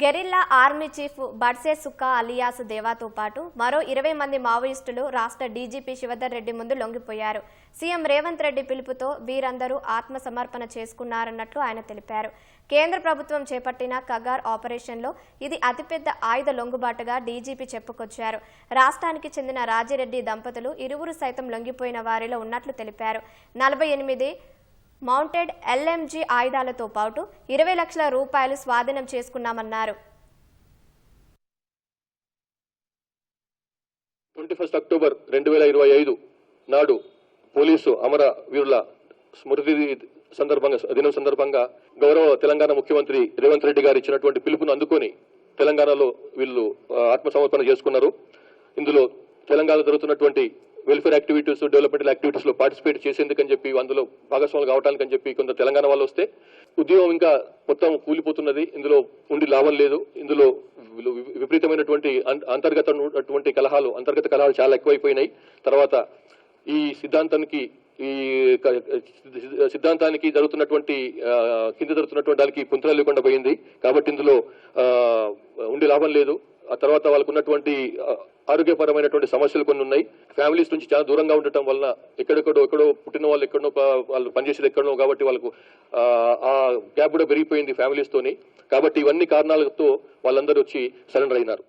Guerrilla army chief Badse Sukka alias దేవాతో పాటు మరో 20 మంది మావోయిస్టులు రాష్ట్ర డీజీపీ శివధర్ రెడ్డి ముందు లొంగిపోయారు. సీఎం రేవంత్ రెడ్డి పిలుపుతో వీరందరూ ఆత్మసమర్పణ చేసుకున్నారన్నట్లు ఆయన తెలిపారు. కేంద్ర ప్రభుత్వం చేపట్టిన కగార్ ఆపరేషన్లో ఇది అతిపెద్ద ఆయుధ లొంగుబాటుగా డీజీపీ చెప్పుకొచ్చారు. రాష్ట్రానికి చెందిన రాజిరెడ్డి దంపతులు ఇరువురు సైతం లొంగిపోయిన వారిలో ఉన్నట్లు తెలిపారు. 48 మౌంటెడ్ ఎల్ఎంజీ ఆయుధాలతో పాటు 20 లక్షల రూపాయలు స్వాధీనం చేసుకున్నామన్నారు. 21 అక్టోబర్ 2025 నాడు పోలీసు అమర వీరుల స్మృతి దినం సందర్భంగా గౌరవ తెలంగాణ ముఖ్యమంత్రి రేవంత్ రెడ్డి గారు ఇచ్చినటువంటి పిలుపును అందుకొని తెలంగాణలో వీళ్ళు ఆత్మసమర్పణ చేసుకున్నారు. ఇందులో తెలంగాణలో జరుగుతున్నటువంటి వెల్ఫేర్ యాక్టివిటీస్, డెవలప్మెంటల్ యాక్టివిటీస్ లో పార్టిసిపేట్ చేసేందుకని చెప్పి అందులో భాగస్వాములు కావడానికని చెప్పి కొంత తెలంగాణ వాళ్ళు వస్తే ఉద్యోగం ఇంకా మొత్తం కూలిపోతున్నది. ఇందులో ఉండి లాభం లేదు. ఇందులో విపరీతమైనటువంటి అంతర్గత కలహాలు చాలా ఎక్కువైపోయినాయి. తర్వాత ఈ సిద్ధాంతానికి జరుగుతున్నటువంటి కింద జరుగుతున్నటువంటి దానికి పుంతలు లేకుండా పోయింది. కాబట్టి ఇందులో ఉండి లాభం లేదు. ఆ తర్వాత వాళ్ళకు ఉన్నటువంటి ఆరోగ్యపరమైనటువంటి సమస్యలు కొన్ని ఉన్నాయి. ఫ్యామిలీస్ నుంచి చాలా దూరంగా ఉండటం వలన ఎక్కడో పుట్టిన వాళ్ళు వాళ్ళు పనిచేసేది ఎక్కడో, కాబట్టి వాళ్ళకు ఆ గ్యాప్ కూడా పెరిగిపోయింది ఫ్యామిలీస్ తోని. కాబట్టి ఇవన్నీ కారణాలతో వాళ్ళందరూ వచ్చి సరెండర్ అయినారు.